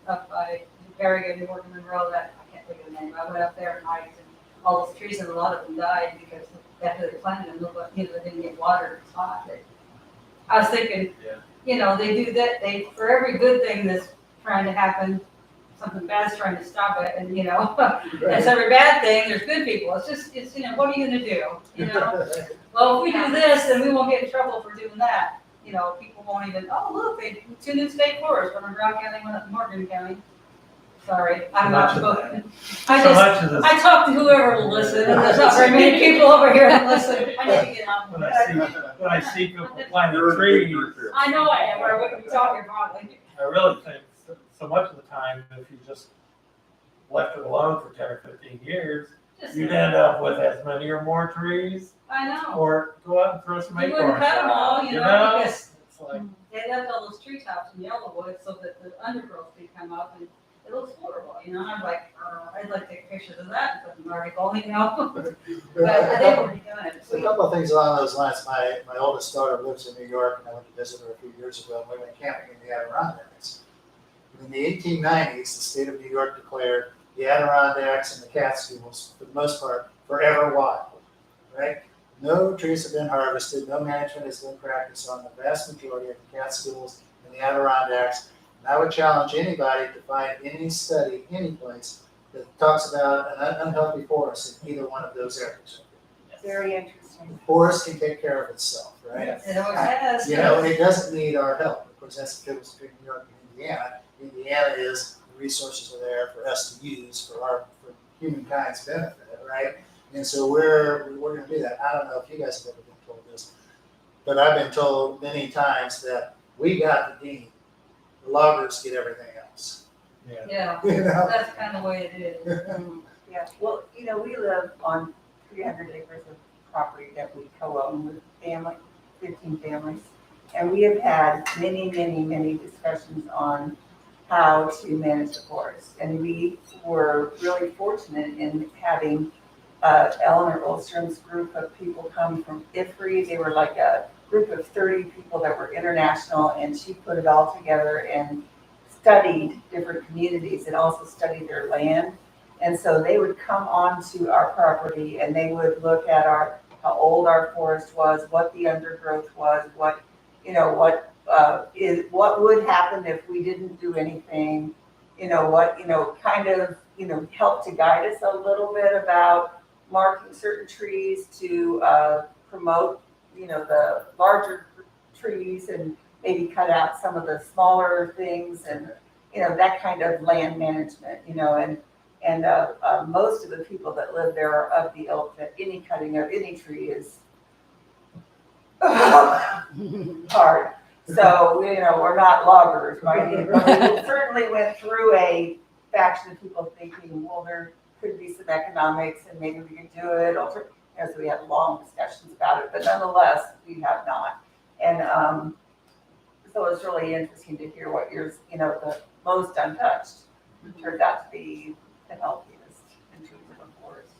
up by Farragut, New York, Monroe, that, I can't think of the name. I went up there at night, and all those trees, and a lot of them died because after they planted them, they didn't get water, it's hot. I was thinking, they do that, for every good thing that's trying to happen, something bad's trying to stop it, and, that's every bad thing, there's good people. It's what are you gonna do, Well, if we do this, then we won't get in trouble for doing that. People won't even, oh, look, they, 2 new state forests, one in Brown County, one up in Morgan County. Sorry, I'm not voting. I talk to whoever will listen, and there's not very many people over here that listen. I need to get on. When I see people planting trees, I know I am, or I wouldn't be talking broadly. I really think so much of the time, if you just left it alone for 10 or 15 years, you'd end up with as many or more trees, I know. or go out and throw some You acorns wouldn't cut them all, around, because It's like, they left all those treetops in Yellowwood so that the undergrowth could come up, and it looks horrible, I'm like, I'd like to take pictures of that and put in an article, But they've already done it. So a couple of things along those lines. My oldest daughter lives in New York, and I went to visit her a few years ago, and we went camping in the Adirondacks. In the 1890s, the state of New York declared the Adirondacks and the Catskills, for the most part, forever wild, right? No trees have been harvested, no management has been practiced on the vast majority of the Catskills and the Adirondacks. And I would challenge anybody to find any study, any place, that talks about an unhealthy forest in either one of those areas. Very interesting. The forest can take care of itself, right? It always has. It doesn't need our help. Of course, that's the difference between New York and Indiana. Indiana is the resources are there for us to use for humankind's benefit, right? And so we're going to do that. I don't know if you guys have ever been told this, but I've been told many times that we got the dean, the loggers get everything else. Yeah, You know? that's kind of the way it is. Yeah, well, we live on 300 acres of property that we co-own with 15 families. And we have had many, many, many discussions on how to manage the forest. And we were really fortunate in having Eleanor Olstrom's group of people come from IFRI. They were like a group of 30 people that were international, and she put it all together and studied different communities and also studied their land. And so they would come onto our property and they would look at how old our forest was, what the undergrowth was, what would happen if we didn't do anything, help to guide us a little bit about marking certain trees to promote, the larger trees and maybe cut out some of the smaller things and, that kind of land management, and most of the people that live there are of the ilk that any cutting of any tree is hard. So, we're not loggers by any, but we certainly went through a faction of people thinking, well, there could be some economics and maybe we could do it. So we had long discussions about it, but nonetheless, we have not. And so it's really interesting to hear what yours, the most untouched turned out to be the healthiest in terms of a forest.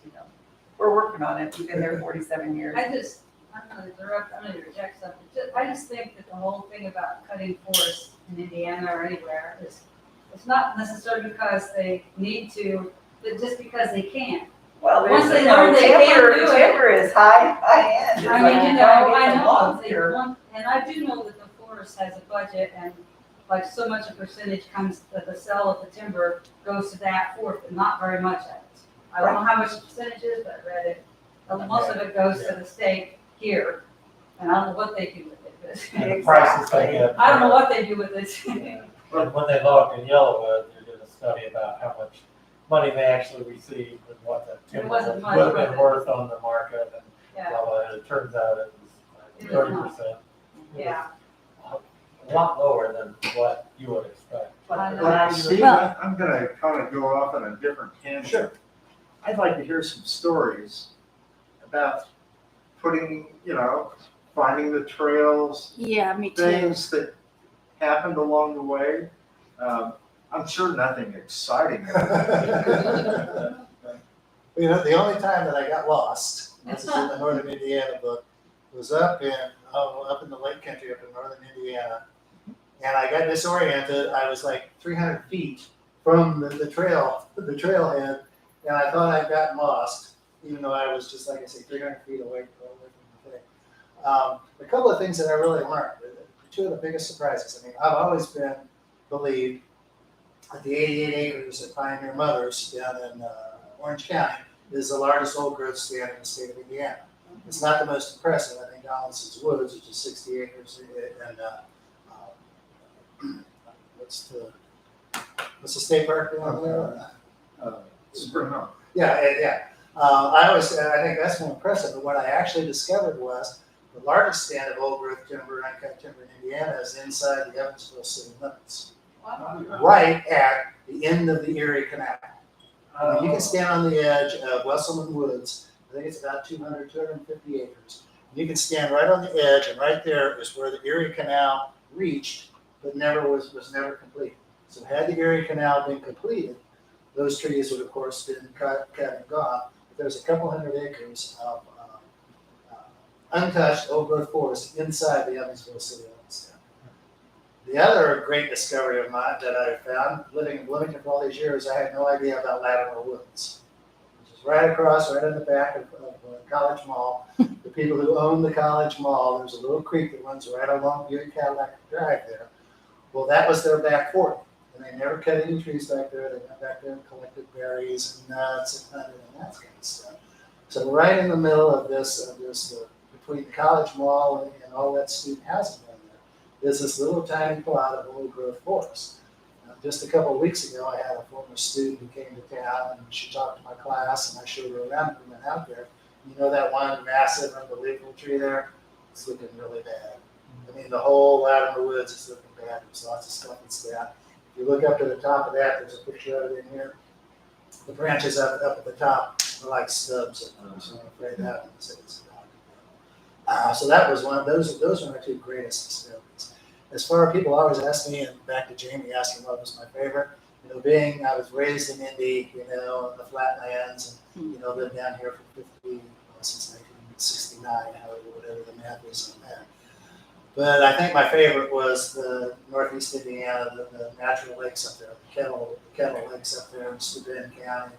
We're working on it. We've been there 47 years. I'm gonna interject something. I just think that the whole thing about cutting forests in Indiana or anywhere is, it's not necessarily because they need to, but just because they can. Well, Once they learn they can't do it. timber is high end. I mean, I know, Monster. and I do know that the forest has a budget and like so much a percentage comes, that the sale of the timber goes to that forest, but not very much of it. I don't know how much the percentage is, but I read it. Most of it goes to the state here, and I don't know what they do with it, but And the prices they get. I don't know what they do with it. And when they logged in Yellowwood, they did a study about how much money they actually received and what the timber wasn't much, would have was been it? worth on the market and Yeah, blah, blah, and it turns out it It was was 30%. yeah. A lot lower than what you would expect. I know. Steve, Well- I'm gonna kind of go off on a different tangent. I'd like to hear some stories about putting, finding the trails, Yeah, me too. things that happened along the way. I'm sure nothing exciting. The only time that I got lost, this is in the Northern Indiana book, was up in the Lake Country up in Northern Indiana. And I got disoriented. I was like 300 feet from the trailhead, and I thought I'd gotten lost, even though I was just, like I say, 300 feet away from the thing. A couple of things that I really learned, two of the biggest surprises. I mean, I've always believed that the 88 acres at Pioneer Mothers down in Orange County is the largest old growth stand in the state of Indiana. It's not the most impressive. I think Donaldson's Woods, which is 60 acres, and what's the state park down there? Spring Mountain. Yeah. I think that's more impressive. But what I actually discovered was the largest stand of old growth timber, uncut timber in Indiana is inside the Evansville city limits, right at the end of the Erie Canal. You can stand on the edge of Wesselman Woods. I think it's about 250 acres. You can stand right on the edge, and right there is where the Erie Canal reached, but was never completed. So had the Erie Canal been completed, those trees would, of course, been cut and gone. But there's a couple hundred acres of untouched old growth forest inside the Evansville city limits. The other great discovery of mine that I found, living in Bloomington for all these years, I had no idea about Latimer Woods, which is right in the back of College Mall. The people who own the College Mall, there's a little creek that runs right along Buick Cadillac Drive there. Well, that was their back 40. And they never cut any trees back there. They went back there and collected berries and nuts and honey and that kind of stuff. So right in the middle of this between the College Mall and all that student housing down there, is this little tiny plot of old growth forest. Just a couple of weeks ago, I had a former student who came to town and she talked to my class and I showed her around and we went out there. You know that one massive unbelievable tree there? It's looking really bad. I mean, the whole Latimer Woods is looking bad. There's lots of stuff that's down. If you look up to the top of that, there's a picture of it in here. The branches up at the top are like stubs, so I'm afraid that one is about. So that was one of those are my two greatest discoveries. As far as people always ask me, and back to Jamie asking what was my favorite, being I was raised in Indy, in the flatlands, and lived down here for since 1969, whatever the math is on that. But I think my favorite was the Northeast Indiana, the natural lakes up there, the Kettle Lakes up there in Steuben County.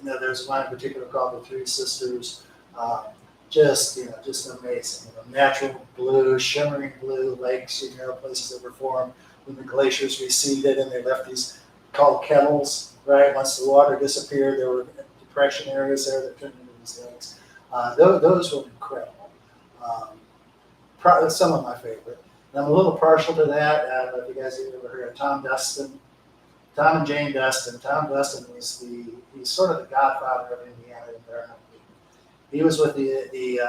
There's one in particular called the Three Sisters. Just amazing. Natural blue, shimmering blue lakes, places that were formed when the glaciers receded and they left these called kettles, right? Once the water disappeared, there were depression areas there that turned into these lakes. Those were incredible. Probably some of my favorite. And I'm a little partial to that. I don't know if you guys have ever heard of Tom and Jane Dustin. Tom Dustin he's sort of the godfather of Indiana environmental. He was with the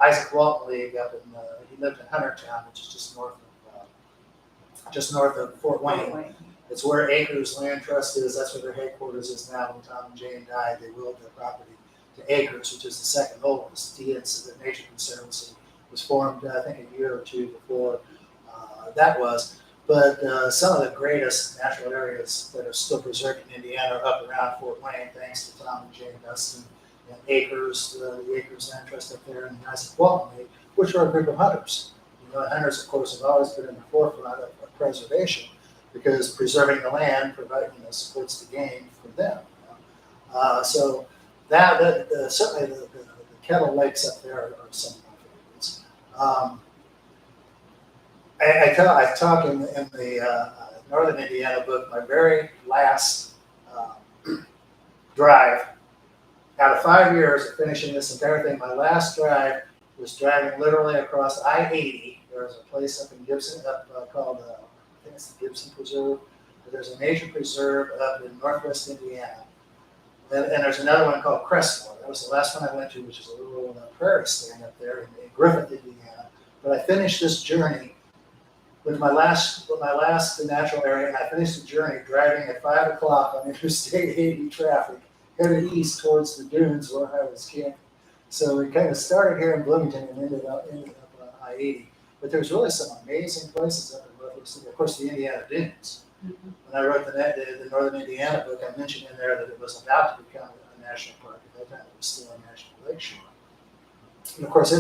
Isaac Walton League up in, he lived in Huntertown, which is just north of Fort Wayne. It's where Acres Land Trust is. That's where their headquarters is now. When Tom and Jane died, they willed their property to Acres, which is the second oldest. The Nature Conservancy was formed, I think, a year or two before that was. But some of the greatest natural areas that are still preserved in Indiana are up around Fort Wayne, thanks to Tom and Jane Dustin and Acres, the Acres Land Trust up there, and the Isaac Walton League, which are a group of hunters. You know, hunters, of course, have always been in the forefront of preservation because preserving the land supports the game for them. So that certainly the Kettle Lakes up there are some of my favorites. I talk in the Northern Indiana book, my very last drive. Out of 5 years of finishing this entire thing, my last drive was driving literally across I-80. There's a place up in Gibson called, I think it's the Gibson Preserve. There's a nature preserve up in northwest Indiana. And there's another one called Crestmore. That was the last one I went to, which is a little prairie stand up there in Griffith, Indiana. But I finished this journey with my last natural area, and I finished the journey driving at 5 o'clock on Interstate 80 traffic, headed east towards the dunes where I was camping. So we kind of started here in Bloomington and ended up on I-80. But there's really some amazing places up in Northwest. Of course, the Indiana Dunes. Mm-hmm. When I wrote the Northern Indiana book, I mentioned in there that it was about to become a national park. At that time, it was still a national lakeshore. And of course,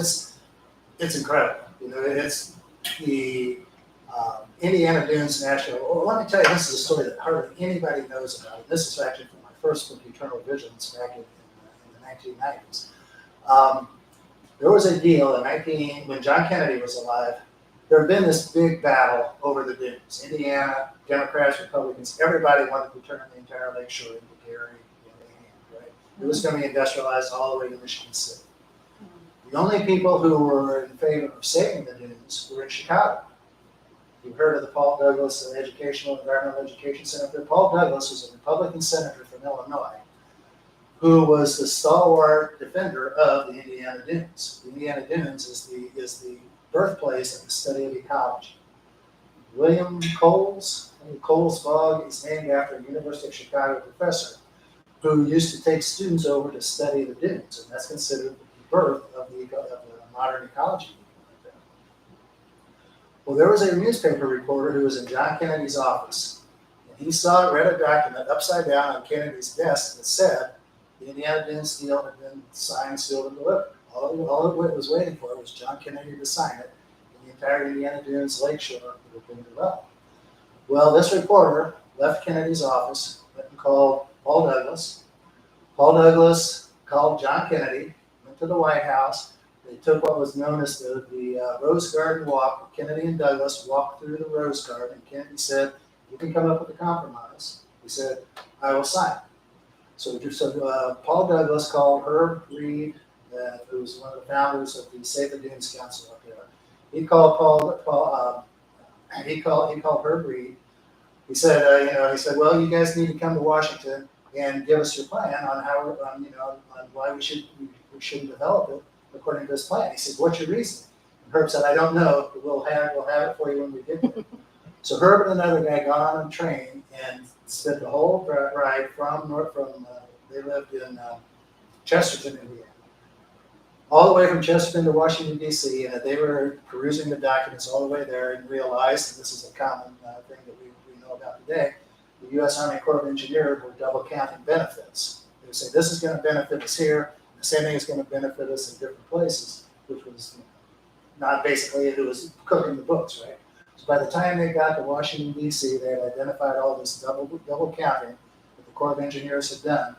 it's incredible. You know, it's the Indiana Dunes National. Well, let me tell you, this is a story that hardly anybody knows about. And this is actually from my first book, Eternal Vigilance, back in the 1990s. There was a deal when John Kennedy was alive. There had been this big battle over the dunes. Indiana, Democrats, Republicans, everybody wanted to turn the entire lakeshore into Gary, right? It was going to be industrialized all the way to Michigan City. The only people who were in favor of saving the dunes were in Chicago. You've heard of the Paul Douglas Environmental Education Center there. Paul Douglas was a Republican senator from Illinois who was the stalwart defender of the Indiana Dunes. The Indiana Dunes is the birthplace of the study of ecology. William Coles Bog is named after a University of Chicago professor who used to take students over to study the dunes, and that's considered the birth of the modern ecology movement. Well, there was a newspaper reporter who was in John Kennedy's office, and he read a document upside down on Kennedy's desk that said the Indiana Dunes deal had been signed, sealed, and delivered. All it was waiting for was John Kennedy to sign it, and the entire Indiana Dunes lakeshore would have been developed. Well, this reporter left Kennedy's office, went and called Paul Douglas. Paul Douglas called John Kennedy, went to the White House. They took what was known as the Rose Garden Walk. Kennedy and Douglas walked through the Rose Garden. Kennedy said, "You can come up with a compromise." He said, "I will sign." So Paul Douglas called Herb Reed, who was one of the founders of the Save the Dunes Council up there. He called Herb Reed. He said, "Well, you guys need to come to Washington and give us your plan on why we shouldn't develop it according to this plan." He said, "What's your reason?" And Herb said, "I don't know, but we'll have it for you when we get there." So Herb and another guy got on a train and spent the whole ride they lived in Chesterton, Indiana, all the way from Chesterton to Washington, D.C., and they were perusing the documents all the way there and realized, and this is a common thing that we know about today, the U.S. Army Corps of Engineers were double counting benefits. They would say, this is going to benefit us here, and the same thing is going to benefit us in different places, which was not basically, it was cooking the books, right? So by the time they got to Washington, D.C., they had identified all this double counting that the Corps of Engineers had done.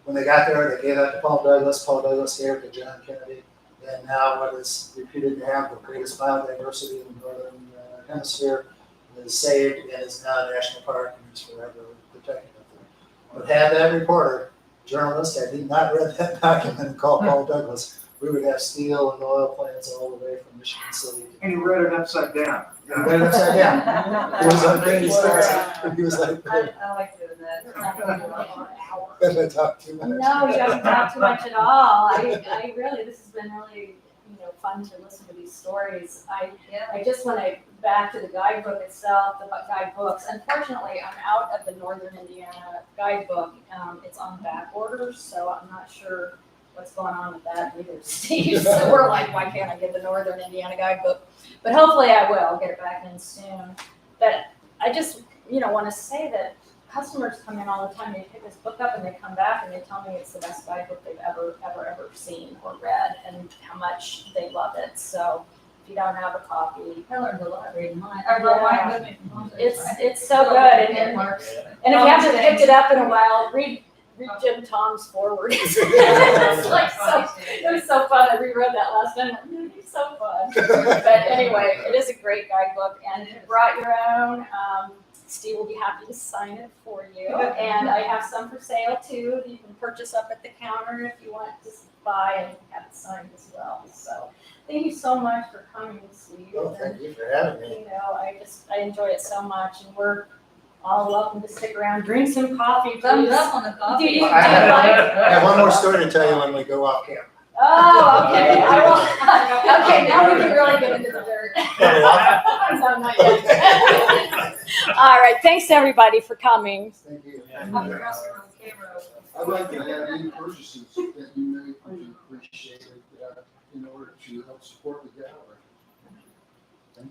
When they got there, they gave that to Paul Douglas. Paul Douglas gave it to John Kennedy. And now what is reputed to have the greatest biodiversity in the northern hemisphere is saved and is now a national park and is forever protected up there. But had that reporter, journalist, had he not read that document and called Paul Douglas, we would have steel and oil plants all the way from Michigan City. And he read it upside down. He read it upside down. It was on Kennedy's desk. He was like, I like doing that. not gonna do it for an hour. Doesn't talk too much. No, you haven't talked too much at all. I really, this has been really, fun to listen to these stories. I just want to back to the guidebook itself, the guidebooks. Unfortunately, I'm out of the Northern Indiana guidebook. It's on back orders, so I'm not sure what's going on with that either, Steve. So we're like, why can't I get the Northern Indiana guidebook? But hopefully I will get it back in soon. But I just, want to say that customers come in all the time, they pick this book up and they come back and they tell me it's the best guidebook they've ever seen or read and how much they love it. So if you don't have a copy, I learned a lot reading mine. I brought mine with me. from home. it's so good. And if you haven't picked it up in a while, read Jim Thom's foreword. It's like so, it was so fun. I reread that last night. It's so fun. But anyway, it is a great guidebook, and if you brought your own, Steve will be happy to sign it for you. And I have some for sale too. You can purchase up at the counter if you want to buy and have it signed as well. So thank you so much for coming, Steve. Well, thank you for having me. I enjoy it so much, and we're all welcome to stick around, drink some coffee, Thumbs please. up on the coffee. Do you like? I have one more story to tell you when we go off camera. Oh, okay. Okay, now we can really get into the dirt. No, not yet. All right, thanks everybody for coming. Thank you. I'm gonna run your own camera. I'd like to have any purchases that you make, would be appreciated, in order to help support the gallery.